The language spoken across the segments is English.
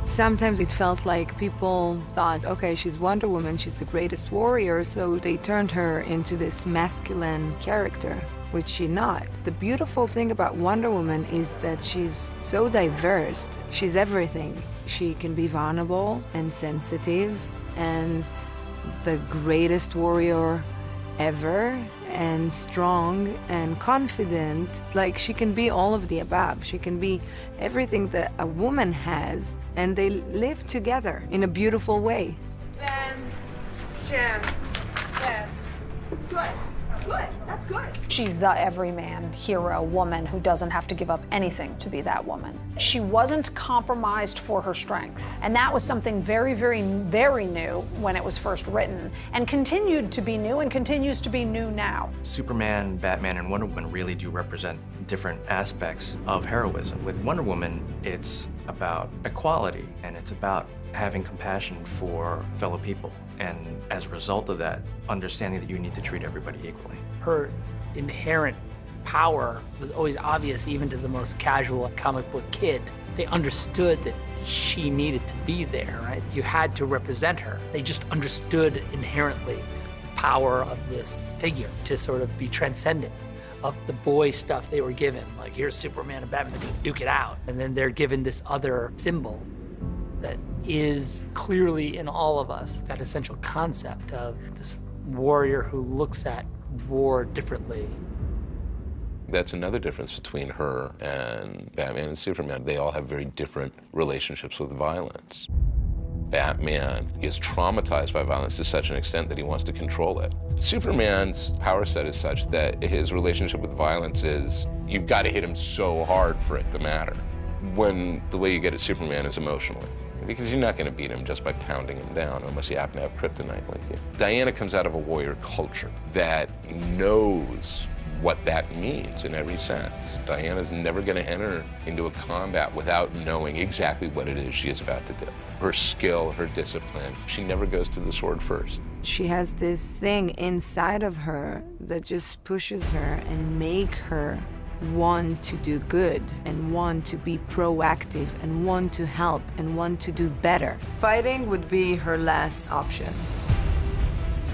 Sometimes it felt like people thought, okay, she's Wonder Woman, she's the greatest warrior, so they turned her into this masculine character, which she's not. The beautiful thing about Wonder Woman is that she's so diverse. She's everything. She can be vulnerable and sensitive and the greatest warrior ever, and strong and confident. Like, she can be all of the above. She can be everything that a woman has, and they live together in a beautiful way. Ben, Jen, Ben. Good, good, that's good. She's the everyman hero woman who doesn't have to give up anything to be that woman. She wasn't compromised for her strength. And that was something very, very, very new when it was first written, and continued to be new and continues to be new now. Superman, Batman, and Wonder Woman really do represent different aspects of heroism. With Wonder Woman, it's about equality, and it's about having compassion for fellow people. And as a result of that, understanding that you need to treat everybody equally. Her inherent power was always obvious, even to the most casual comic book kid. They understood that she needed to be there, right? You had to represent her. They just understood inherently the power of this figure to sort of be transcendent of the boy stuff they were given. Like, here's Superman and Batman, they're gonna duke it out. And then they're given this other symbol that is clearly in all of us, that essential concept of this warrior who looks at war differently. That's another difference between her and Batman and Superman. They all have very different relationships with violence. Batman is traumatized by violence to such an extent that he wants to control it. Superman's power set is such that his relationship with violence is, you've got to hit him so hard for it to matter. When the way you get at Superman is emotionally. Because you're not going to beat him just by pounding him down unless you happen to have kryptonite with you. Diana comes out of a warrior culture that knows what that means in every sense. Diana's never going to enter into a combat without knowing exactly what it is she is about to do. Her skill, her discipline, she never goes to the sword first. She has this thing inside of her that just pushes her and make her want to do good and want to be proactive and want to help and want to do better. Fighting would be her last option.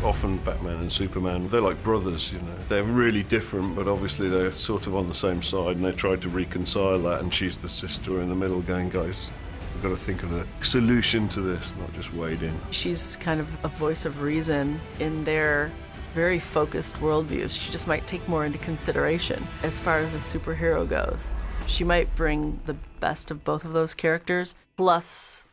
Often Batman and Superman, they're like brothers, you know. They're really different, but obviously they're sort of on the same side, and they tried to reconcile that, and she's the sister in the middle going, guys, we've got to think of a solution to this, not just wade in. She's kind of a voice of reason in their very focused worldviews. She just might take more into consideration as far as a superhero goes. She might bring the best of both of those characters, plus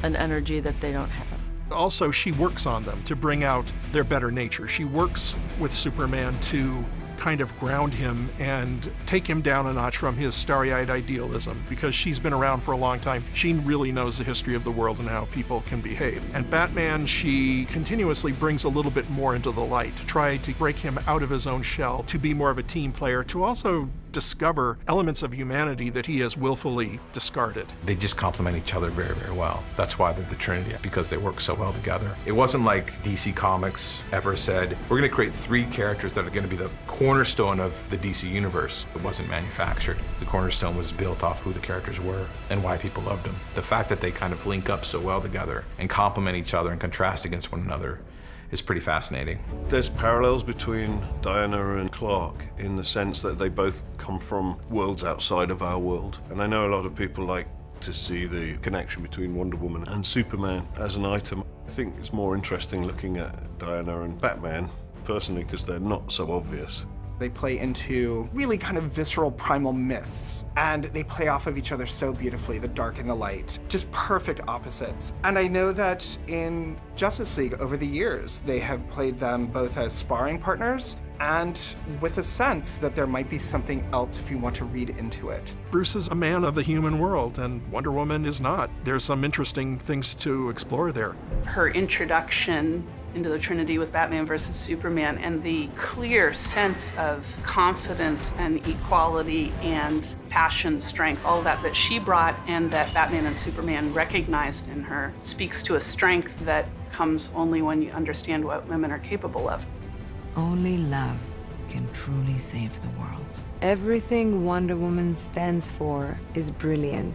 an energy that they don't have. Also, she works on them to bring out their better nature. She works with Superman to kind of ground him and take him down a notch from his starry-eyed idealism, because she's been around for a long time. She really knows the history of the world and how people can behave. And Batman, she continuously brings a little bit more into the light, to try to break him out of his own shell, to be more of a team player, to also discover elements of humanity that he has willfully discarded. They just complement each other very, very well. That's why they're the Trinity, because they work so well together. It wasn't like DC Comics ever said, we're going to create 3 characters that are going to be the cornerstone of the DC universe. It wasn't manufactured. The cornerstone was built off who the characters were and why people loved them. The fact that they kind of link up so well together and complement each other and contrast against one another is pretty fascinating. There's parallels between Diana and Clark in the sense that they both come from worlds outside of our world. And I know a lot of people like to see the connection between Wonder Woman and Superman as an item. I think it's more interesting looking at Diana and Batman, personally, because they're not so obvious. They play into really kind of visceral primal myths, and they play off of each other so beautifully, the dark and the light. Just perfect opposites. And I know that in Justice League over the years, they have played them both as sparring partners and with a sense that there might be something else if you want to read into it. Bruce is a man of the human world, and Wonder Woman is not. There's some interesting things to explore there. Her introduction into the Trinity with Batman versus Superman, and the clear sense of confidence and equality and passion, strength, all that she brought and that Batman and Superman recognized in her, speaks to a strength that comes only when you understand what women are capable of. Only love can truly save the world. Everything Wonder Woman stands for is brilliant.